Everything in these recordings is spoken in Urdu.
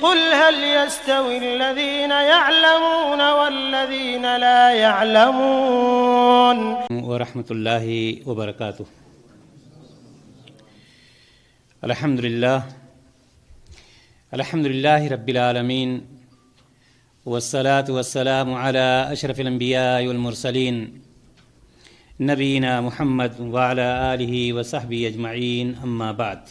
قل هل يستوي الذين يعلمون والذين لا يعلمون ورحمۃ اللہ وبرکاتہ۔ الحمد للہ رب العالمین، والصلاة والسلام على اشرف الانبیاء والمرسلین، نبینا محمد وعلى آلہ وصحبہ اجمعین، اما بعد۔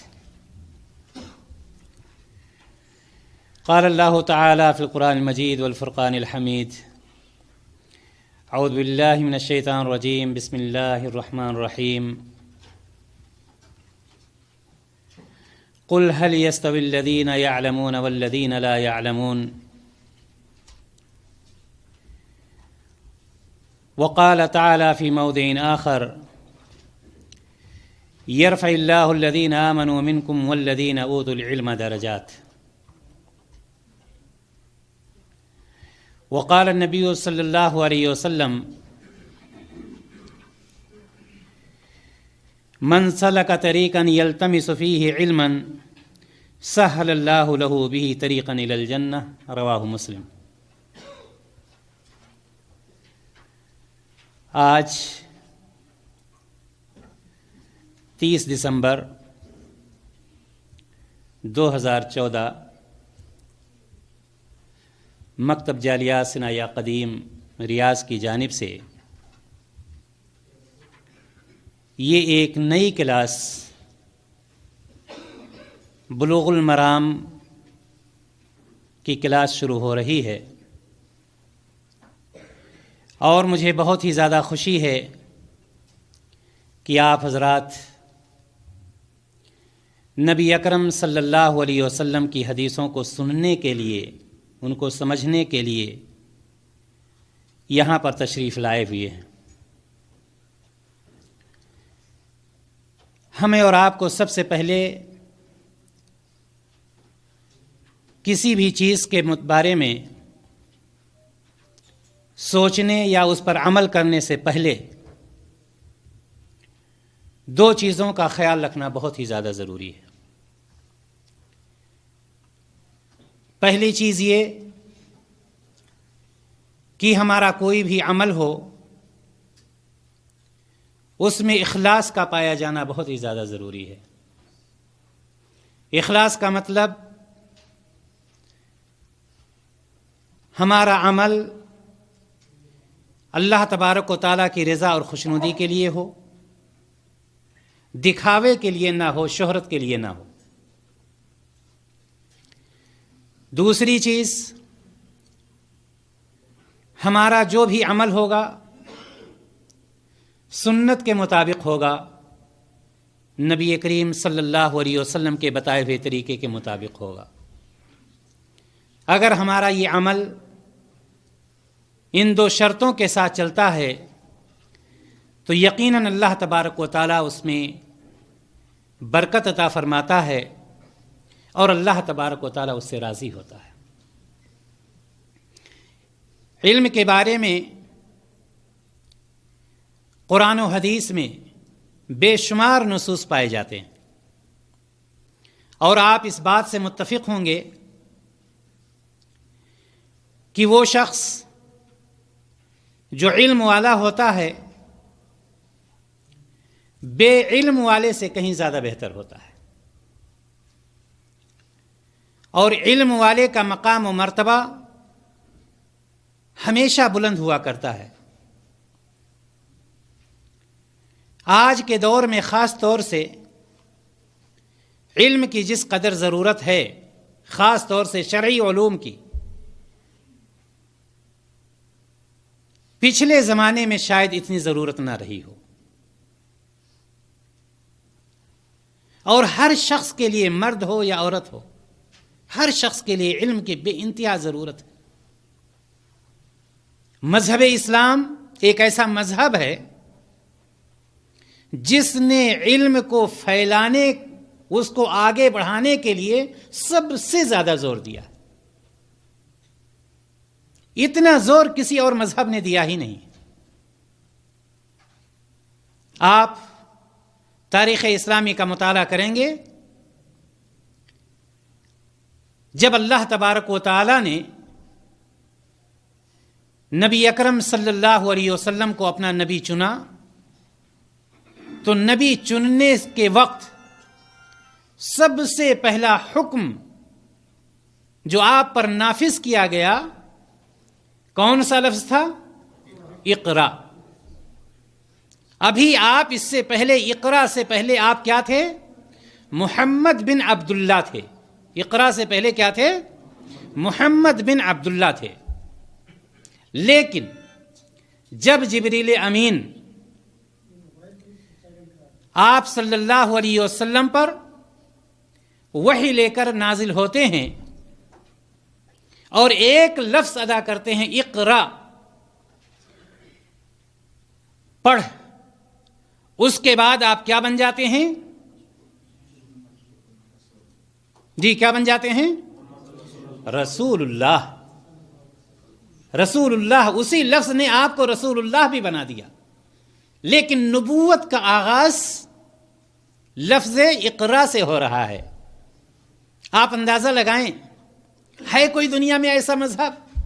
قال اللہ تعالی فی القرآن المجید والفرقان الحمید، اعوذ باللہ من الشیطان الرجیم، بسم اللہ الرحمن الرحیم۔ قل هل يستوي الذين يعلمون والذين لا يعلمون، وقال تعالى في موضع آخر يرفع الله الذين آمنوا منكم والذين أوتوا العلم درجات، وقال النبي صلى الله عليه وسلم من سلك طريقا يلتمس فيه علما سهل الله له به طريقا إلى الجنة، رواه مسلم۔ آج 30 دسمبر 2014 مکتب جالیات ثنایا قدیم ریاض کی جانب سے یہ ایک نئی کلاس بلوغ المرام کی کلاس شروع ہو رہی ہے، اور مجھے بہت ہی زیادہ خوشی ہے کہ آپ حضرات نبی اکرم صلی اللہ علیہ وسلم کی حدیثوں کو سننے کے لیے، ان کو سمجھنے کے لیے یہاں پر تشریف لائے ہوئے ہیں۔ ہمیں اور آپ کو سب سے پہلے کسی بھی چیز کے بارے میں سوچنے یا اس پر عمل کرنے سے پہلے 2 چیزوں کا خیال رکھنا بہت ہی زیادہ ضروری ہے۔ پہلی چیز یہ کہ ہمارا کوئی بھی عمل ہو اس میں اخلاص کا پایا جانا بہت ہی زیادہ ضروری ہے۔ اخلاص کا مطلب ہمارا عمل اللہ تبارک و تعالیٰ کی رضا اور خوشنودی کے لیے ہو، دکھاوے کے لیے نہ ہو، شہرت کے لیے نہ ہو۔ دوسری چیز، ہمارا جو بھی عمل ہوگا سنت کے مطابق ہوگا، نبی کریم صلی اللہ علیہ وسلم کے بتائے ہوئے طریقے کے مطابق ہوگا۔ اگر ہمارا یہ عمل ان 2 شرطوں کے ساتھ چلتا ہے تو یقیناً اللہ تبارک و تعالیٰ اس میں برکت عطا فرماتا ہے اور اللہ تبارک و تعالیٰ اس سے راضی ہوتا ہے۔ علم کے بارے میں قرآن و حدیث میں بے شمار نصوص پائے جاتے ہیں، اور آپ اس بات سے متفق ہوں گے کہ وہ شخص جو علم والا ہوتا ہے بے علم والے سے کہیں زیادہ بہتر ہوتا ہے، اور علم والے کا مقام و مرتبہ ہمیشہ بلند ہوا کرتا ہے۔ آج کے دور میں خاص طور سے علم کی جس قدر ضرورت ہے، خاص طور سے شرعی علوم کی، پچھلے زمانے میں شاید اتنی ضرورت نہ رہی ہو، اور ہر شخص کے لیے، مرد ہو یا عورت ہو، ہر شخص کے لیے علم کی بے انتہا ضرورت ہے۔ مذہب اسلام ایک ایسا مذہب ہے جس نے علم کو پھیلانے، اس کو آگے بڑھانے کے لیے سب سے زیادہ زور دیا۔ اتنا زور کسی اور مذہب نے دیا ہی نہیں۔ آپ تاریخ اسلامی کا مطالعہ کریں گے جب اللہ تبارک و تعالی نے نبی اکرم صلی اللہ علیہ وسلم کو اپنا نبی چنا تو نبی چننے کے وقت سب سے پہلا حکم جو آپ پر نافذ کیا گیا کون سا لفظ تھا؟ اقرا۔ ابھی آپ اس سے پہلے اقرا سے پہلے آپ کیا تھے؟ محمد بن عبداللہ تھے۔ اقرا سے پہلے کیا تھے؟ محمد بن عبداللہ تھے۔ لیکن جب جبریل امین آپ صلی اللہ علیہ وسلم پر وحی لے کر نازل ہوتے ہیں اور ایک لفظ ادا کرتے ہیں اقرا، پڑھ، اس کے بعد آپ کیا بن جاتے ہیں؟ جی کیا بن جاتے ہیں؟ رسول اللہ۔ رسول اللہ، اسی لفظ نے آپ کو رسول اللہ بھی بنا دیا۔ لیکن نبوت کا آغاز لفظ اقرا سے ہو رہا ہے۔ آپ اندازہ لگائیں، ہے کوئی دنیا میں ایسا مذہب؟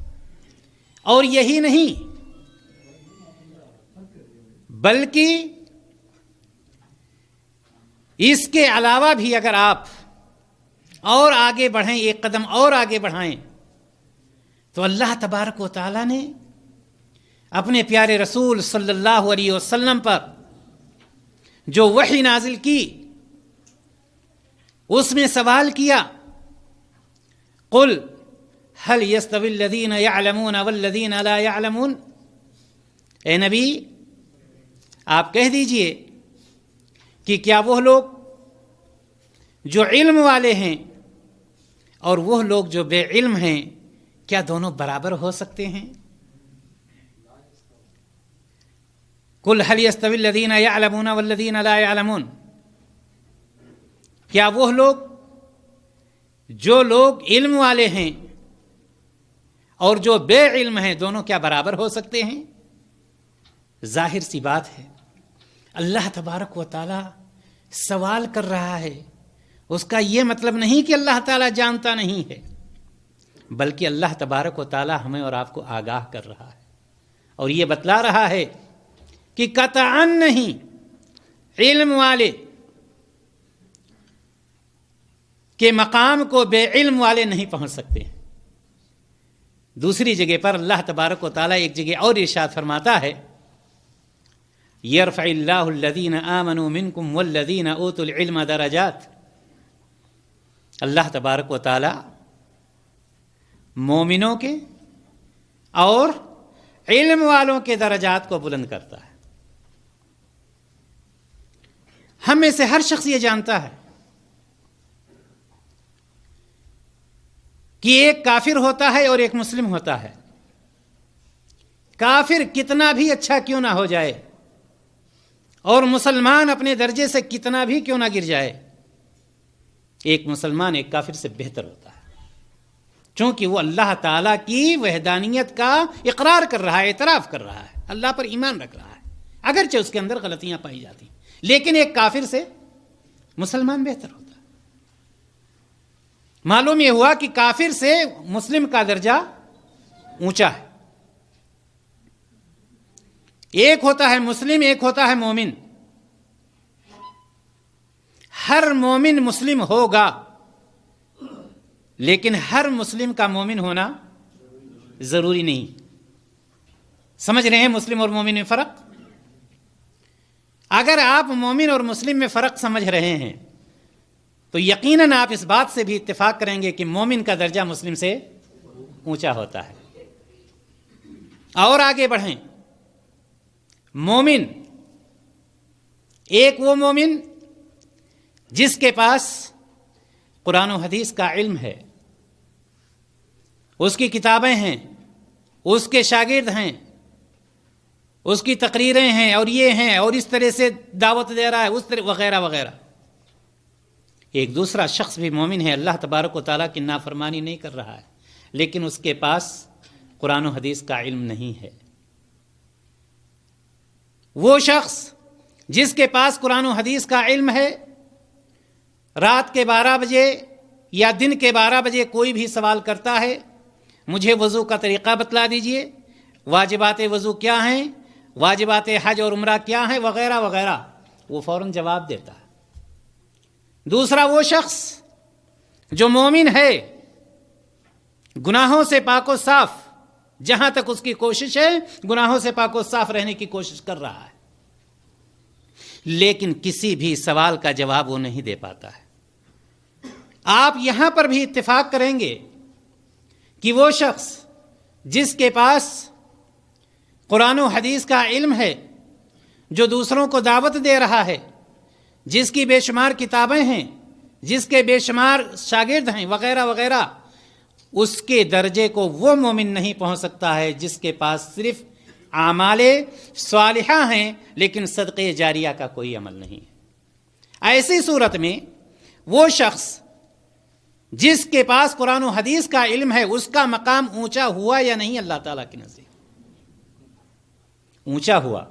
اور یہی نہیں بلکہ اس کے علاوہ بھی اگر آپ اور آگے بڑھیں، ایک قدم اور آگے بڑھائیں، تو اللہ تبارک و تعالی نے اپنے پیارے رسول صلی اللہ علیہ وسلم پر جو وحی نازل کی اس میں سوال کیا، قل هل يستوي الذين يعلمون والذين لا يعلمون، اے نبی آپ کہہ دیجئے کہ کیا وہ لوگ جو علم والے ہیں اور وہ لوگ جو بے علم ہیں کیا دونوں برابر ہو سکتے ہیں؟ قل هل يستوي الذين يعلمون والذين لا يعلمون، کیا وہ لوگ جو لوگ علم والے ہیں اور جو بے علم ہیں دونوں کیا برابر ہو سکتے ہیں؟ ظاہر سی بات ہے، اللہ تبارک و تعالی سوال کر رہا ہے، اس کا یہ مطلب نہیں کہ اللہ تعالی جانتا نہیں ہے، بلکہ اللہ تبارک و تعالی ہمیں اور آپ کو آگاہ کر رہا ہے اور یہ بتلا رہا ہے کہ قطعاً نہیں علم والے کے مقام کو بے علم والے نہیں پہنچ سکتے۔ دوسری جگہ پر اللہ تبارک و تعالی ایک جگہ اور ارشاد فرماتا ہے، یرفع اللہ الذین آمنوا منکم والذین اوتوا العلم درجات۔ اللہ تبارک و تعالی مومنوں کے اور علم والوں کے درجات کو بلند کرتا ہے۔ ہم میں سے ہر شخص یہ جانتا ہے کہ ایک کافر ہوتا ہے اور ایک مسلم ہوتا ہے۔ کافر کتنا بھی اچھا کیوں نہ ہو جائے اور مسلمان اپنے درجے سے کتنا بھی کیوں نہ گر جائے، ایک مسلمان ایک کافر سے بہتر ہوتا ہے، چونکہ وہ اللہ تعالیٰ کی وحدانیت کا اقرار کر رہا ہے، اعتراف کر رہا ہے، اللہ پر ایمان رکھ رہا ہے، اگرچہ اس کے اندر غلطیاں پائی جاتی ہیں، لیکن ایک کافر سے مسلمان بہتر ہوتا ہے۔ معلوم یہ ہوا کہ کافر سے مسلم کا درجہ اونچا ہے۔ ایک ہوتا ہے مسلم، ایک ہوتا ہے مومن۔ ہر مومن مسلم ہوگا، لیکن ہر مسلم کا مومن ہونا ضروری نہیں۔ سمجھ رہے ہیں مسلم اور مومن میں فرق؟ اگر آپ مومن اور مسلم میں فرق سمجھ رہے ہیں تو یقیناً آپ اس بات سے بھی اتفاق کریں گے کہ مومن کا درجہ مسلم سے اونچا ہوتا ہے۔ اور آگے بڑھیں، مومن ایک وہ مومن جس کے پاس قرآن و حدیث کا علم ہے، اس کی کتابیں ہیں، اس کے شاگرد ہیں، اس کی تقریریں ہیں اور یہ ہیں اور اس طرح سے دعوت دے رہا ہے، اس طرح وغیرہ وغیرہ۔ ایک دوسرا شخص بھی مومن ہے، اللہ تبارک و تعالیٰ کی نافرمانی نہیں کر رہا ہے، لیکن اس کے پاس قرآن و حدیث کا علم نہیں ہے۔ وہ شخص جس کے پاس قرآن و حدیث کا علم ہے، رات کے 12 بجے یا دن کے 12 بجے کوئی بھی سوال کرتا ہے مجھے وضو کا طریقہ بتلا دیجئے، واجبات وضو کیا ہیں، واجبات حج اور عمرہ کیا ہیں، وغیرہ وغیرہ، وہ فوراً جواب دیتا ہے۔ دوسرا وہ شخص جو مومن ہے، گناہوں سے پاک و صاف، جہاں تک اس کی کوشش ہے گناہوں سے پاک و صاف رہنے کی کوشش کر رہا ہے، لیکن کسی بھی سوال کا جواب وہ نہیں دے پاتا ہے۔ آپ یہاں پر بھی اتفاق کریں گے کہ وہ شخص جس کے پاس قرآن و حدیث کا علم ہے، جو دوسروں کو دعوت دے رہا ہے، جس کی بے شمار کتابیں ہیں، جس کے بے شمار شاگرد ہیں، وغیرہ وغیرہ، اس کے درجے کو وہ مومن نہیں پہنچ سکتا ہے جس کے پاس صرف اعمال صالحہ ہیں لیکن صدقے جاریہ کا کوئی عمل نہیں ہے۔ ایسی صورت میں وہ شخص جس کے پاس قرآن و حدیث کا علم ہے، اس کا مقام اونچا ہوا یا نہیں اللہ تعالیٰ کی نزدیک؟ اونچا ہوا۔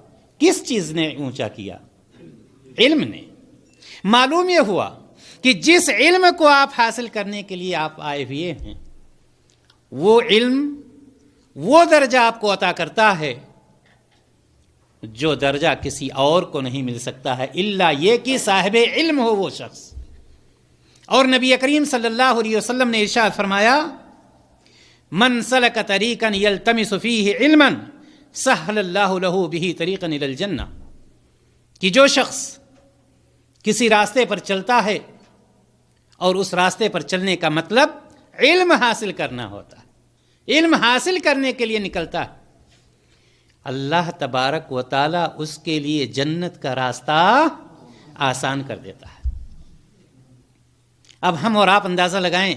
کس چیز نے اونچا کیا؟ علم نے۔ معلوم یہ ہوا کہ جس علم کو آپ حاصل کرنے کے لیے آپ آئے ہوئے ہیں، وہ علم وہ درجہ آپ کو عطا کرتا ہے جو درجہ کسی اور کو نہیں مل سکتا ہے، الا یہ کہ صاحب علم ہو وہ شخص۔ اور نبی کریم صلی اللہ علیہ وسلم نے ارشاد فرمایا، من سلک طریقا یلتمس فیہ علما سہل اللہ لہ بہ طریقا الی الجنہ، کہ جو شخص کسی راستے پر چلتا ہے اور اس راستے پر چلنے کا مطلب علم حاصل کرنا ہوتا ہے، علم حاصل کرنے کے لیے نکلتا ہے، اللہ تبارک و تعالی اس کے لیے جنت کا راستہ آسان کر دیتا ہے۔ اب ہم اور آپ اندازہ لگائیں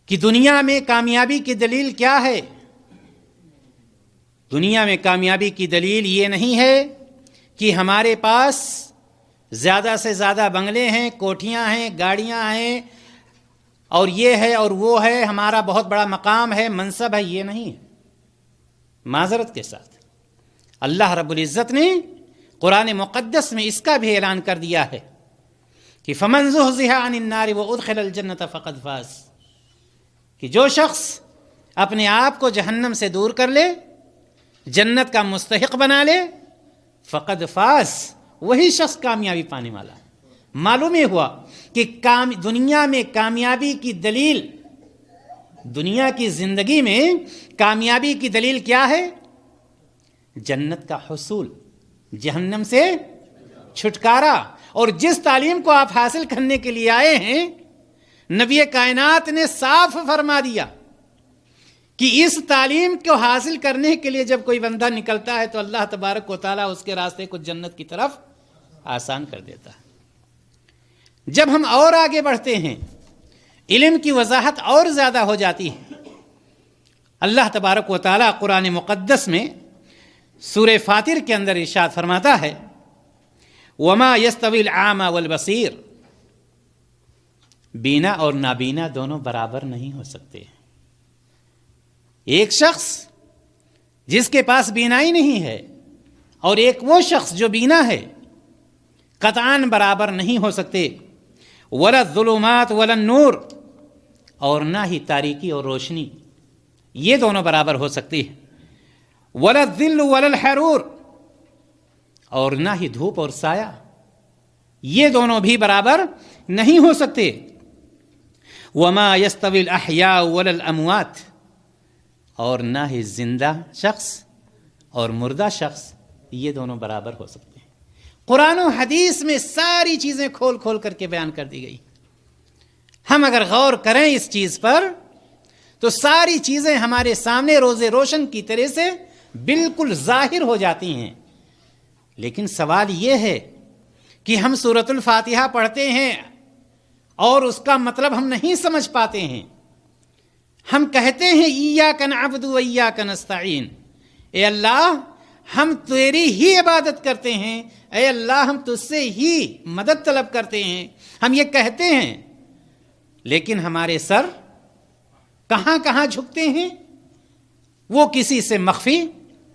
کہ دنیا میں کامیابی کی دلیل کیا ہے؟ دنیا میں کامیابی کی دلیل یہ نہیں ہے کہ ہمارے پاس زیادہ سے زیادہ بنگلے ہیں، کوٹھیاں ہیں، گاڑیاں ہیں، اور یہ ہے اور وہ ہے، ہمارا بہت بڑا مقام ہے، منصب ہے، یہ نہیں ہے۔ معذرت کے ساتھ اللہ رب العزت نے قرآن مقدس میں اس کا بھی اعلان کر دیا ہے کہ فمن زحزح عن النار وادخل الجنۃ فقد فاز، کہ جو شخص اپنے آپ کو جہنم سے دور کر لے، جنت کا مستحق بنا لے، فقد فاز، وہی شخص کامیابی پانے والا ہے۔ معلوم یہ ہوا کہ دنیا میں کامیابی کی دلیل، دنیا کی زندگی میں کامیابی کی دلیل کیا ہے؟ جنت کا حصول، جہنم سے چھٹکارا۔ اور جس تعلیم کو آپ حاصل کرنے کے لیے آئے ہیں، نبی کائنات نے صاف فرما دیا کہ اس تعلیم کو حاصل کرنے کے لیے جب کوئی بندہ نکلتا ہے تو اللہ تبارک و تعالیٰ اس کے راستے کو جنت کی طرف آسان کر دیتا ہے۔ جب ہم اور آگے بڑھتے ہیں، علم کی وضاحت اور زیادہ ہو جاتی ہے۔ اللہ تبارک و تعالیٰ قرآن مقدس میں سورہ فاطر کے اندر ارشاد فرماتا ہے، وما یستوی الاعمی والبصیر، بینا اور نابینا دونوں برابر نہیں ہو سکتے۔ ایک شخص جس کے پاس بینائی نہیں ہے اور ایک وہ شخص جو بینا ہے، قطعاً برابر نہیں ہو سکتے۔ ولا الظلمات ولا النور، اور نہ ہی تاریکی اور روشنی، یہ دونوں برابر ہو سکتی ہے۔ ولا الظل ولا الحرور، اور نہ ہی دھوپ اور سایہ، یہ دونوں بھی برابر نہیں ہو سکتے۔ وما یستوی الاحیاء ولا الاموات، اور نہ ہی زندہ شخص اور مردہ شخص یہ دونوں برابر ہو سکتے ہیں۔ قرآن و حدیث میں ساری چیزیں کھول کھول کر کے بیان کر دی گئی۔ ہم اگر غور کریں اس چیز پر تو ساری چیزیں ہمارے سامنے روز روشن کی طرح سے بالکل ظاہر ہو جاتی ہیں۔ لیکن سوال یہ ہے کہ ہم سورۃ الفاتحہ پڑھتے ہیں اور اس کا مطلب ہم نہیں سمجھ پاتے ہیں۔ ہم کہتے ہیں ایاک نعبد و ایاک نستعین، اے اللہ ہم تیری ہی عبادت کرتے ہیں، اے اللہ ہم تجھ سے ہی مدد طلب کرتے ہیں، ہم یہ کہتے ہیں، لیکن ہمارے سر کہاں کہاں جھکتے ہیں، وہ کسی سے مخفی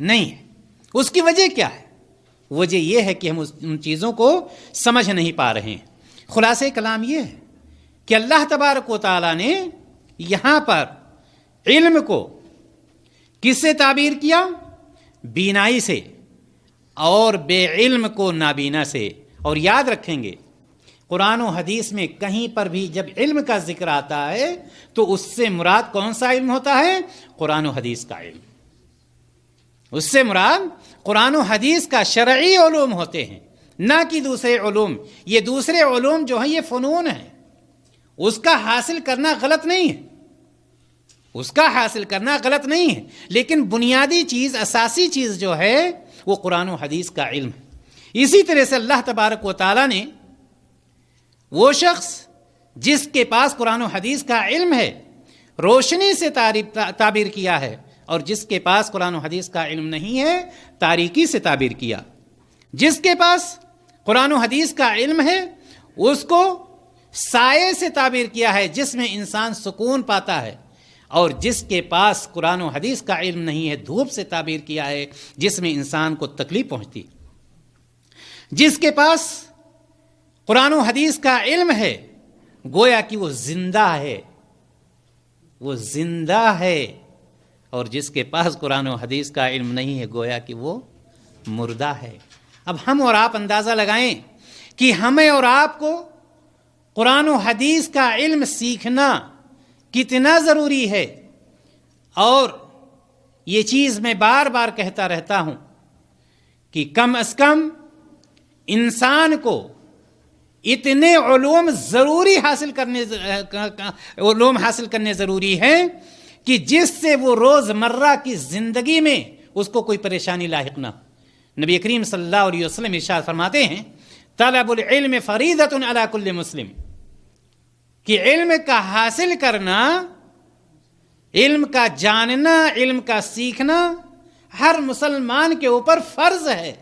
نہیں ہے۔ اس کی وجہ کیا ہے؟ وجہ یہ ہے کہ ہم ان چیزوں کو سمجھ نہیں پا رہے ہیں۔ خلاصہ کلام یہ ہے کہ اللہ تبارک و تعالیٰ نے یہاں پر علم کو کس سے تعبیر کیا؟ بینائی سے، اور بے علم کو نابینا سے۔ اور یاد رکھیں گے قرآن و حدیث میں کہیں پر بھی جب علم کا ذکر آتا ہے تو اس سے مراد کون سا علم ہوتا ہے؟ قرآن و حدیث کا علم۔ اس سے مراد قرآن و حدیث کا شرعی علوم ہوتے ہیں، نہ کہ دوسرے علوم۔ یہ دوسرے علوم جو ہیں یہ فنون ہیں، اس کا حاصل کرنا غلط نہیں ہے، اس کا حاصل کرنا غلط نہیں ہے، لیکن بنیادی چیز، اساسی چیز جو ہے وہ قرآن و حدیث کا علم ہے۔ اسی طرح سے اللہ تبارک و تعالیٰ نے وہ شخص جس کے پاس قرآن و حدیث کا علم ہے روشنی سے تعبیر کیا ہے، اور جس کے پاس قرآن و حدیث کا علم نہیں ہے تاریکی سے تعبیر کیا۔ جس کے پاس قرآن و حدیث کا علم ہے اس کو سائے سے تعبیر کیا ہے، جس میں انسان سکون پاتا ہے، اور جس کے پاس قرآن و حدیث کا علم نہیں ہے دھوپ سے تعبیر کیا ہے، جس میں انسان کو تکلیف پہنچتی۔ جس کے پاس قرآن و حدیث کا علم ہے گویا کہ وہ زندہ ہے، وہ زندہ ہے، اور جس کے پاس قرآن و حدیث کا علم نہیں ہے گویا کہ وہ مردہ ہے۔ اب ہم اور آپ اندازہ لگائیں کہ ہمیں اور آپ کو قرآن و حدیث کا علم سیکھنا کتنا ضروری ہے، اور یہ چیز میں بار بار کہتا رہتا ہوں کہ کم از کم انسان کو اتنے علوم حاصل کرنے ضروری ہیں کہ جس سے وہ روزمرہ کی زندگی میں اس کو کوئی پریشانی لاحق نہ ہو۔ نبی کریم صلی اللہ علیہ وسلم ارشاد فرماتے ہیں طلب العلم فریضۃ علی کل مسلم، کہ علم کا حاصل کرنا، علم کا جاننا، علم کا سیکھنا ہر مسلمان کے اوپر فرض ہے۔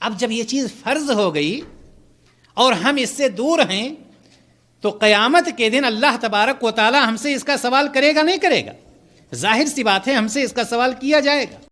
اب جب یہ چیز فرض ہو گئی اور ہم اس سے دور ہیں تو قیامت کے دن اللہ تبارک و تعالی ہم سے اس کا سوال کرے گا نہیں کرے گا؟ ظاہر سی بات ہے ہم سے اس کا سوال کیا جائے گا۔